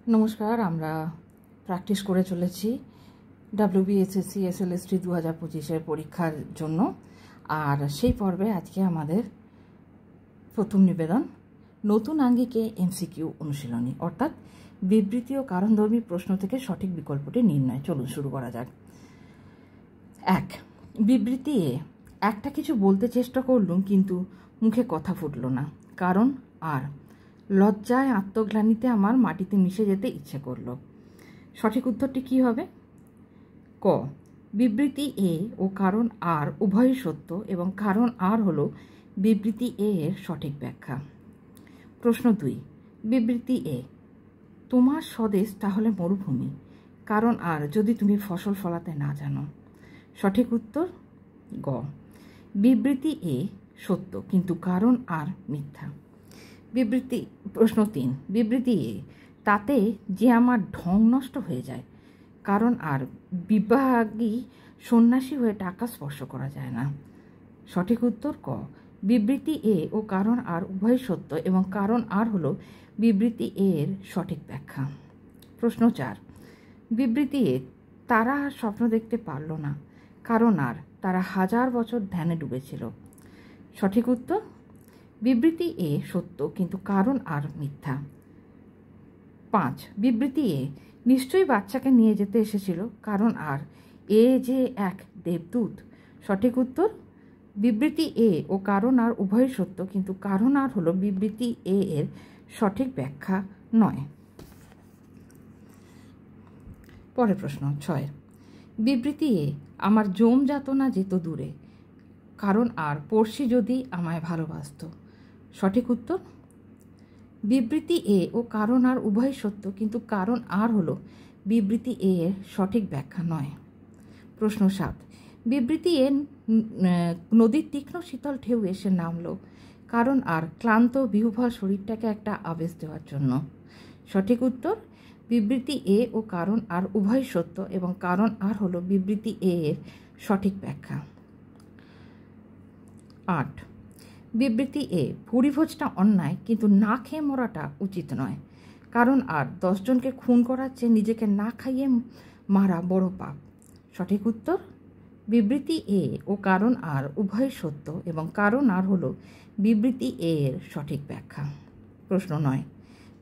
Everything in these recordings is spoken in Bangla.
নমস্কার, আমরা প্র্যাকটিস করে চলেছি WBSSC SLST 2025-এর পরীক্ষার জন্য। আর সেই পর্বে আজকে আমাদের প্রথম নিবেদন নতুন আঙ্গিকে MCQ অনুশীলনী, অর্থাৎ বিবৃতি ও কারণধর্মী প্রশ্ন থেকে সঠিক বিকল্পটি নির্ণয়। চলুন শুরু করা যাক। 1. বিবৃতি এ, একটা কিছু বলতে চেষ্টা করলুম কিন্তু মুখে কথা ফুটল না, কারণ আর লজ্জায় আত্মগ্লানিতে আমার মাটিতে মিশে যেতে ইচ্ছে করল। সঠিক উত্তরটি কি হবে? ক. বিবৃতি এ ও কারণ আর উভয়ই সত্য এবং কারণ আর হলো বিবৃতি এ এর সঠিক ব্যাখ্যা। প্রশ্ন 2. বিবৃতি এ, তোমার স্বদেশ তাহলে মরুভূমি, কারণ আর যদি তুমি ফসল ফলাতে না জানো। সঠিক উত্তর গ. বিবৃতি এ সত্য কিন্তু কারণ আর মিথ্যা। প্রশ্ন 3. বিবৃতি এ, তাতে যে আমার ঢং নষ্ট হয়ে যায়, কারণ আর বিভাগী সন্ন্যাসী হয়ে টাকা স্পর্শ করা যায় না। সঠিক উত্তর ক. বিবৃতি এ ও কারণ আর উভয় সত্য এবং কারণ আর হলো বিবৃতি এর সঠিক ব্যাখ্যা। প্রশ্ন 4. বিবৃতি এ, তারা স্বপ্ন দেখতে পারল না, কারণ আর তারা 1000 বছর ধ্যানে ডুবেছিল। সঠিক উত্তর বিবৃতি এ সত্য কিন্তু কারণ আর মিথ্যা। 5. বিবৃতি এ, নিশ্চয়ই বাচ্চাকে নিয়ে যেতে এসেছিল, কারণ আর এ যে এক দেবদূত। সঠিক উত্তর বিবৃতি এ ও কারণ আর উভয় সত্য কিন্তু কারণ আর হলো বিবৃতি এ এর সঠিক ব্যাখ্যা নয়। পরের প্রশ্ন 6. বিবৃতি এ, আমার জম যাতনা যেত দূরে, কারণ আর পড়শি যদি আমায় ভালোবাসত। সঠিক উত্তর বিবৃতি এ ও কারণ আর উভয় সত্য কিন্তু কারণ আর হলো বিবৃতি এ এর সঠিক ব্যাখ্যা নয়। প্রশ্ন 7. বিবৃতি এ, নদীর তীক্ষ্ণ শীতল ঢেউ এসে নামলো, কারণ আর ক্লান্ত বিহ্বল শরীরটাকে একটা আবেশ দেওয়ার জন্য। সঠিক উত্তর বিবৃতি এ ও কারণ আর উভয় সত্য এবং কারণ আর হলো বিবৃতি এ এর সঠিক ব্যাখ্যা। 8. বিবৃতি এ, ভুরিভোজটা অন্যায় কিন্তু না খেয়ে মরাটা উচিত নয়, কারণ আর 10 জনকে খুন করার চেয়ে নিজেকে না খাইয়ে মারা বড় পাপ। সঠিক উত্তর বিবৃতি এ ও কারণ আর উভয় সত্য এবং কারণ আর হলো বিবৃতি এ এর সঠিক ব্যাখ্যা। প্রশ্ন 9.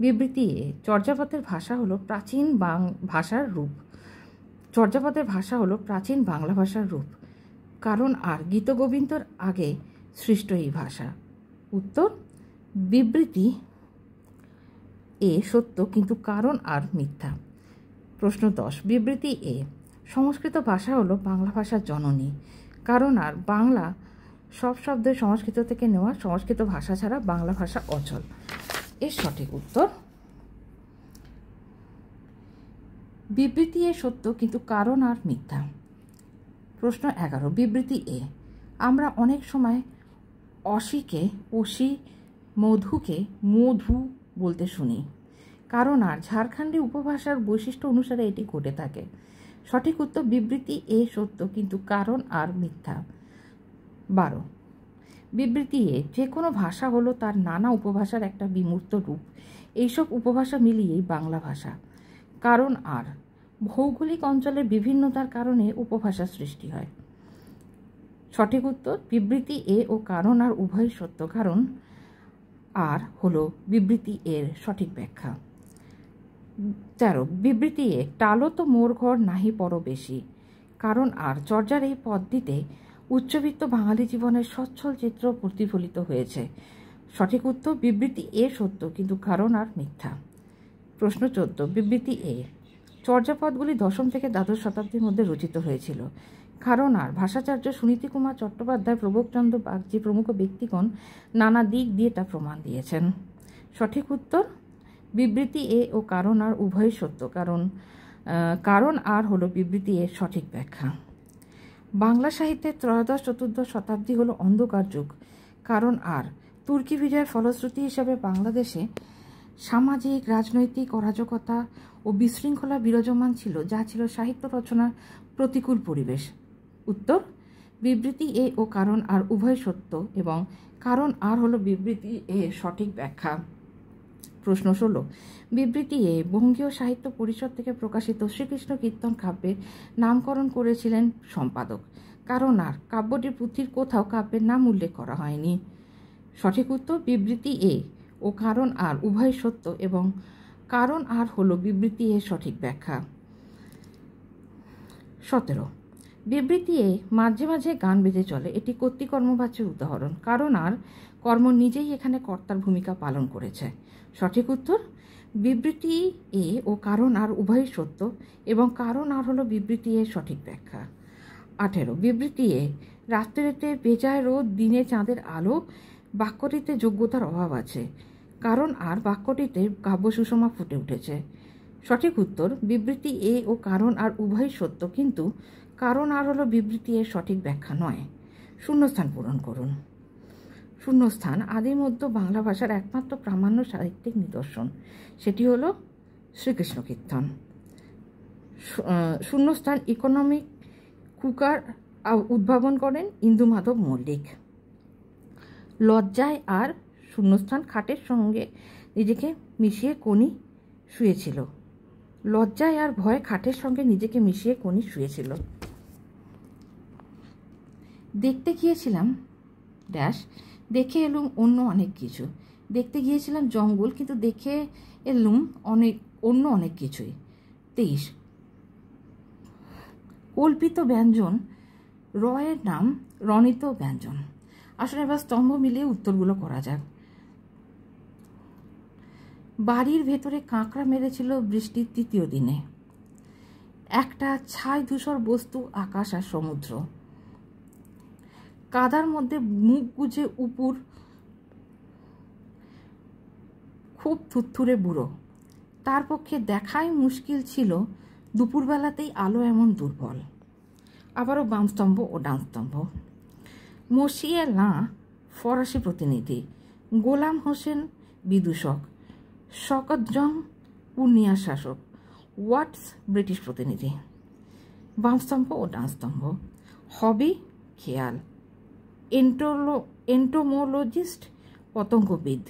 বিবৃতি এ, চর্যাপদের ভাষা হলো প্রাচীন ভাষার রূপ। চর্যাপদের ভাষা হলো প্রাচীন বাংলা ভাষার রূপ, কারণ আর গীতগোবিন্দর আগে সৃষ্ট এই ভাষা। উত্তর বিবৃতি এ সত্য কিন্তু কারণ আর মিথ্যা। প্রশ্ন 10. বিবৃতি এ, সংস্কৃত ভাষা হলো বাংলা ভাষার জননী, কারণ আর বাংলা সব শব্দের সংস্কৃত থেকে নেওয়া, সংস্কৃত ভাষা ছাড়া বাংলা ভাষা অচল। এর সঠিক উত্তর বিবৃতি এ সত্য কিন্তু কারণ আর মিথ্যা। প্রশ্ন 11. বিবৃতি এ, আমরা অনেক সময় অসিকে অসি, মধুকে মধু বলতে শুনি, কারণ আর ঝাড়খণ্ডী উপভাষার বৈশিষ্ট্য অনুসারে এটি ঘটে থাকে। সঠিক উত্তর বিবৃতি এ সত্য কিন্তু কারণ আর মিথ্যা। 12. বিবৃতি এ, যে কোনো ভাষা হলো তার নানা উপভাষার একটা বিমূর্ত রূপ, এইসব উপভাষা মিলিয়েই বাংলা ভাষা, কারণ আর ভৌগোলিক অঞ্চলের বিভিন্নতার কারণে উপভাষা সৃষ্টি হয়। সঠিক উত্তর বিবৃতি এ ও কারণ আর উভয় সত্য, কারণ আর হলো বিবৃতি এর সঠিক ব্যাখ্যা। 13. বিবৃতি এ, টালো তো মোর ঘর নাহি পর বেশি, কারণ আর চর্যার এই পদটিতে উচ্চবিত্ত বাঙালি জীবনের সচ্ছল চিত্র প্রতিফলিত হয়েছে। সঠিক উত্তর বিবৃতি এ সত্য কিন্তু কারণ আর মিথ্যা। প্রশ্ন 14. বিবৃতি এ, চর্যাপদগুলি 10ম থেকে দ্বাদশ শতাব্দীর মধ্যে রচিত হয়েছিল, কারণ আর ভাষাচার্য সুনীতি কুমার চট্টোপাধ্যায়, প্রবোধচন্দ্র বাগচি প্রমুখ ব্যক্তিগণ নানা দিক দিয়ে তা প্রমাণ দিয়েছেন। সঠিক উত্তর বিবৃতি এ ও কারণ আর উভয় সত্য, কারণ আর হলো বিবৃতি এর সঠিক ব্যাখ্যা। বাংলা সাহিত্যের ত্রয়োদশ-চতুর্দশ শতাব্দী হলো অন্ধকার যুগ, কারণ আর তুর্কি বিজয়ের ফলশ্রুতি হিসাবে বাংলাদেশে সামাজিক রাজনৈতিক অরাজকতা ও বিশৃঙ্খলা বিরাজমান ছিল, যা ছিল সাহিত্য রচনার প্রতিকূল পরিবেশ। উত্তর বিবৃতি এ ও কারণ আর উভয় সত্য এবং কারণ আর হলো বিবৃতি এর সঠিক ব্যাখ্যা। প্রশ্ন 16, বিবৃতি এ বঙ্গীয় সাহিত্য পরিষদ থেকে প্রকাশিত শ্রীকৃষ্ণ কীর্তন কাব্যের নামকরণ করেছিলেন সম্পাদক। কারণ আর কাব্যটির পুঁথির কোথাও কাব্যের নাম উল্লেখ করা হয়নি। সঠিক উত্তর বিবৃতি এ ও কারণ আর উভয় সত্য এবং কারণ আর হলো বিবৃতি এর সঠিক ব্যাখ্যা। 17, বিবৃতি এ মাঝে মাঝে গান বেজে চলে, এটি কর্তৃকর্মবাচ্যের উদাহরণ। কারণ আর কর্ম নিজেই এখানে কর্তার ভূমিকা পালন করেছে। সঠিক উত্তর বিবৃতি এ ও কারণ আর উভয়ই সত্য এবং কারণ আর হলো বিবৃতি এর সঠিক ব্যাখ্যা। 18, বিবৃতি এ রাত্রিতে বেজায় রোদ দিনে চাঁদের আলো বাক্যটিতে যোগ্যতার অভাব আছে। কারণ আর বাক্যটিতে কাব্য সুষমা ফুটে উঠেছে। সঠিক উত্তর বিবৃতি এ ও কারণ আর উভয়ই সত্য, কিন্তু কারণ আর হলো বিবৃতি এর সঠিক ব্যাখ্যা নয়। শূন্যস্থান পূরণ করুন। শূন্যস্থান আদি মধ্য বাংলা ভাষার একমাত্র প্রামাণ্য সাহিত্যিক নিদর্শন, সেটি হলো শ্রীকৃষ্ণ কীর্তন। শূন্যস্থান ইকোনমিক কুকার উদ্ভাবন করেন ইন্দুমাধব মল্লিক। লজ্জায় আর শূন্যস্থান খাটের সঙ্গে নিজেকে মিশিয়ে কোনি শুয়েছিল। লজ্জায় আর ভয় খাটের সঙ্গে নিজেকে মিশিয়ে কোনি শুয়েছিল। দেখতে গিয়েছিলাম ড্যাশ, দেখে এলুম অন্য অনেক কিছু। দেখতে গিয়েছিলাম জঙ্গল, কিন্তু দেখে এলুম অন্য অনেক কিছুই। 23, কল্পিত ব্যঞ্জন রয়ের নাম রণিত ব্যঞ্জন। আসলে এবার স্তম্ভ মিলিয়ে উত্তরগুলো করা যাক। বাড়ির ভেতরে কাঁকড়া মেরেছিল বৃষ্টির তৃতীয় দিনে। একটা ছাই ধূসর বস্তু আকাশ আর সমুদ্র। কাদার মধ্যে মুখ গুজে উপুর খুব থুরথুরে বুড়ো। তার পক্ষে দেখাই মুশকিল ছিল দুপুরবেলাতেই আলো এমন দুর্বল। আবারও বামস্তম্ভ ও ডানস্তম্ভ। মসিয়ে লাঁ ফরাসি প্রতিনিধি, গোলাম হোসেন বিদূষক, শকতজং পূর্ণিয়া শাসক, ওয়াটস ব্রিটিশ প্রতিনিধি। বামস্তম্ভ ও ডানস্তম্ভ। হবি খেয়াল, এন্টোমোলজিস্ট পতঙ্গবিদ,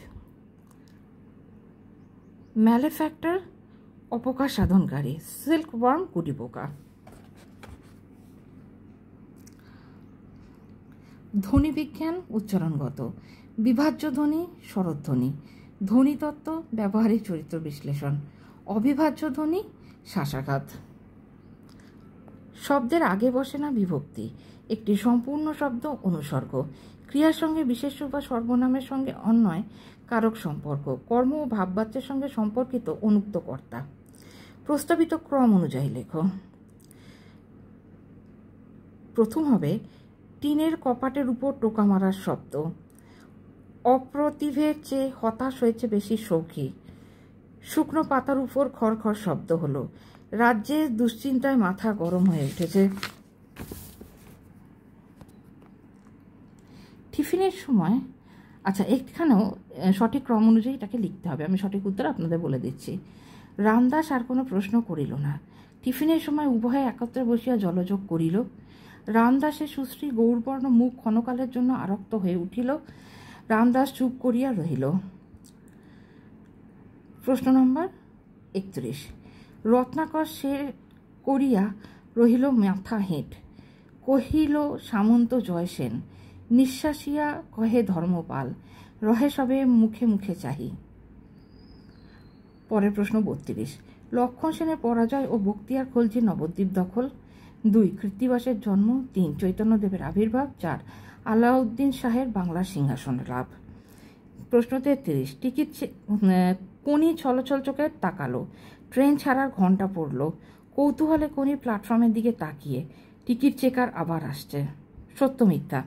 ম্যালেফ্যাক্টর অপকার সাধনকারী, সিল্কওয়ার্ম কুটিপোকা। ধ্বনি বিজ্ঞান উচ্চারণগত, বিভাজ্য ধ্বনি স্বরধ্বনি, ধ্বনিতত্ত্ব ব্যবহারিক চরিত্র বিশ্লেষণ, অবিভাজ্য ধ্বনি শ্বাসাঘাত। শব্দের আগে বসে না বিভক্তি, একটি সম্পূর্ণ শব্দ অনুসর্গ, ক্রিয়ার সঙ্গে বিশেষ্য বা সর্বনামের সঙ্গে অন্বয় কারক সম্পর্ক, কর্ম ও ভাববাচ্যের সঙ্গে সম্পর্কিত অনুক্ত কর্তা। প্রস্তাবিত ক্রম অনুযায়ী লেখো। প্রথম হবে টিনের কপাটের উপর টোকা মারার শব্দ। অপ্রতিভের চেয়ে হতাশ হয়েছে বেশি সৌখী। শুকনো পাতার উপর খড়খড় শব্দ হলো। রাজ্যে দুশ্চিন্তায় মাথা গরম হয়ে উঠেছে। টিফিনের সময়, আচ্ছা এখানেও সঠিক ক্রম অনুযায়ী এটাকে লিখতে হবে। আমি সঠিক উত্তর আপনাদের বলে দিচ্ছি। রামদাস আর কোনো প্রশ্ন করিল না। টিফিনের সময় উভয়ে একত্রে বসিয়া জলযোগ করিল। রামদাসের সুশ্রী গৌরবর্ণ মুখ ক্ষণকালের জন্য আরক্ত হয়ে উঠিল। রামদাস চুপ করিয়া রহিল। প্রশ্ন নম্বর 31, রত্নাকর সে করিয়া রহিল মাথা হেঁট। কহিল সামন্ত জয়সেন, নিঃশ্বাসিয়া কহে ধর্মপাল, রহে সবে মুখে মুখে চাহি। পরের প্রশ্ন 32, লক্ষণ সেনের পরাজয় ও বক্তিয়ার খলজির নবদ্বীপ দখল। 2, কৃত্তিবাসের জন্ম। 3, চৈতন্যদেবের আবির্ভাব। 4, আলাউদ্দিন শাহের বাংলার সিংহাসন লাভ। প্রশ্ন 33, টিকিট কোনি ছলছল চোখে তাকালো। ট্রেন ছাড়ার ঘণ্টা পড়ল। কৌতূহলে কোনি প্ল্যাটফর্মের দিকে তাকিয়ে। টিকিট চেকার আবার আসছে। সত্য মিথ্যা?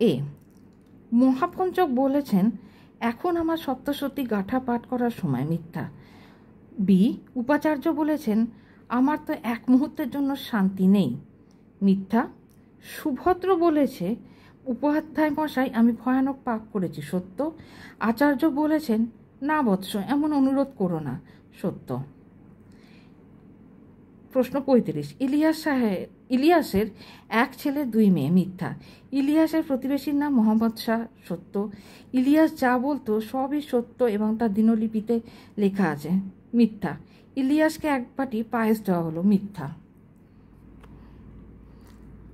এ, মহাপঞ্চক বলেছেন এখন আমার সপ্তশতী গাঁথা পাঠ করার সময়। মিথ্যা। বি, উপাচার্য বলেছেন আমার তো এক মুহূর্তের জন্য শান্তি নেই। মিথ্যা। সুভদ্র বলেছে উপাধ্যায় মশাই আমি ভয়ানক পাপ করেছি। সত্য। আচার্য বলেছেন না বৎস, এমন অনুরোধ করো না। সত্য। প্রশ্ন 35, ইলিয়াসের এক ছেলে দুই মেয়ে, মিথ্যা। ইলিয়াসের প্রতিবেশীর নাম মোহাম্মদ শাহ, সত্য। ইলিয়াস যা বলতো সবই সত্য এবং তার দিনলিপিতে লেখা আছে, মিথ্যা। ইলিয়াসকে এক বাটি পায়েস দেওয়া হলো, মিথ্যা।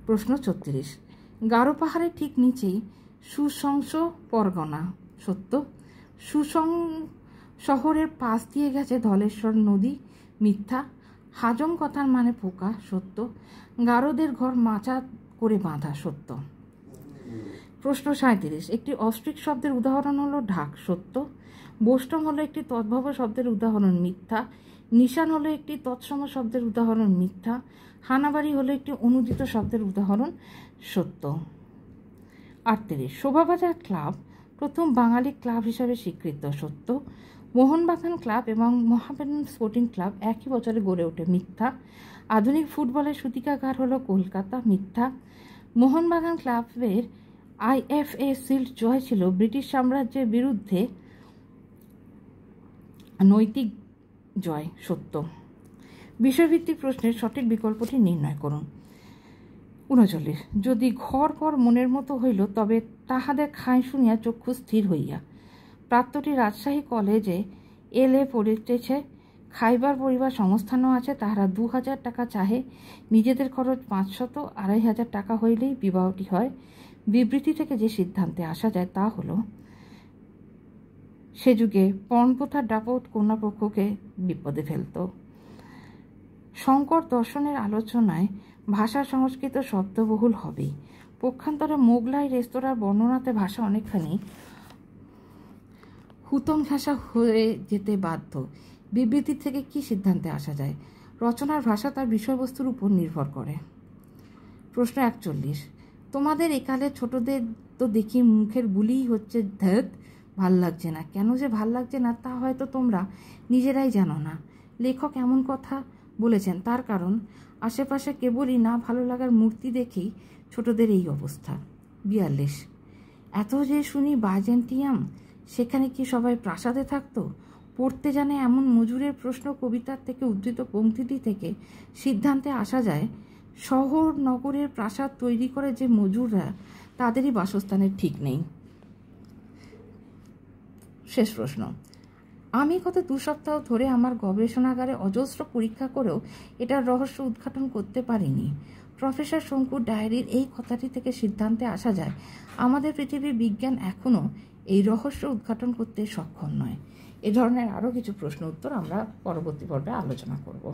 প্রশ্ন 36, গারো পাহাড়ের ঠিক নিচেই সুশংস পরগনা, সত্য। সুসং শহরের পাশ দিয়ে গেছে ধলেশ্বর নদী, মিথ্যা। হাজং কথার মানে পোকা, সত্য। গারোদের ঘর মাচা করে বাঁধা, সত্য। প্রশ্ন 37, একটি অস্ট্রিক শব্দের উদাহরণ হলো ঢাক, সত্য। বোষ্টম হলো একটি তদ্ভব শব্দের উদাহরণ, মিথ্যা। নিশান হলো একটি তৎসম শব্দের উদাহরণ, মিথ্যা। হানাবাড়ি হলো একটি অনুদিত শব্দের উদাহরণ, সত্য। 38, শোভাবাজার ক্লাব প্রথম বাঙালি ক্লাব হিসাবে স্বীকৃত, সত্য। মোহনবাগান ক্লাব এবং মোহামেডান স্পোর্টিং ক্লাব একই বছরে গড়ে ওঠে, মিথ্যা। আধুনিক ফুটবলের সূতিকাগার হলো কলকাতা, মিথ্যা। মোহনবাগান ক্লাবের IFA শিল্ড জয় ছিল ব্রিটিশ সাম্রাজ্যের বিরুদ্ধে নৈতিক জয়, সত্য। বিষয়ভিত্তিক প্রশ্নের সঠিক বিকল্পটি নির্ণয় করুন। 39, যদি ঘর ঘর মনের মতো হইল তবে তাহাদের খায় শুনিয়া চক্ষু স্থির হইয়া। প্রাত্যটি রাজশাহী কলেজে LA পড়িতেছে, খাইবার পরিবার সংস্থানও আছে, তাহারা 2000 টাকা চাহে, নিজেদের খরচ 500, 2500 টাকা হইলেই বিবাহটি হয়। বিবৃতি থেকে যে সিদ্ধান্তে আসা যায় তা হলো সে যুগে পণপ্রথার দাপট কন্যাপক্ষকে বিপদে ফেলত। শঙ্কর দর্শনের আলোচনায় ভাষা সংস্কৃত শব্দবহুল হবেই। পক্ষান্তরে মোগলাই রেস্তোরাঁর বর্ণনাতে ভাষা অনেকখানি হুতম ঘাসা হয়ে যেতে বাধ্য। বিবৃতি থেকে কি সিদ্ধান্তে আসা যায়? রচনার ভাষা তার বিষয়বস্তুর উপর নির্ভর করে। প্রশ্ন 41, তোমাদের একালে ছোটদের তো দেখি মুখের বুলিই হচ্ছে ধ্যাত, ভাল লাগছে না। কেন যে ভাল লাগছে না তা হয়তো তোমরা নিজেরাই জানো না। লেখক এমন কথা বলেছেন, তার কারণ আশেপাশে কেবলই না ভালো লাগার মূর্তি দেখেই ছোটদের এই অবস্থা। 42, এত যে শুনি বাইজেন্টিয়াম, সেখানে কি সবাই প্রাসাদে থাকতো? পড়তে জানে এমন মজুরের প্রশ্ন কবিতার থেকে উদ্ধৃত পংক্তিটি থেকে সিদ্ধান্তে আসা যায় শহর নগরের প্রাসাদ তৈরি করে যে মজুররা, তাদেরই বাসস্থানের ঠিক নেই। শেষ প্রশ্ন, আমি গত 2 সপ্তাহ ধরে আমার গবেষণাগারে অজস্র পরীক্ষা করেও এটার রহস্য উদ্ঘাটন করতে পারিনি। প্রফেসর শঙ্কুর ডায়েরির এই কথাটি থেকে সিদ্ধান্তে আসা যায় আমাদের পৃথিবীর বিজ্ঞান এখনও এই রহস্য উদ্ঘাটন করতে সক্ষম নয়। এ ধরনের আরও কিছু প্রশ্ন উত্তর আমরা পরবর্তী পর্বে আলোচনা করব।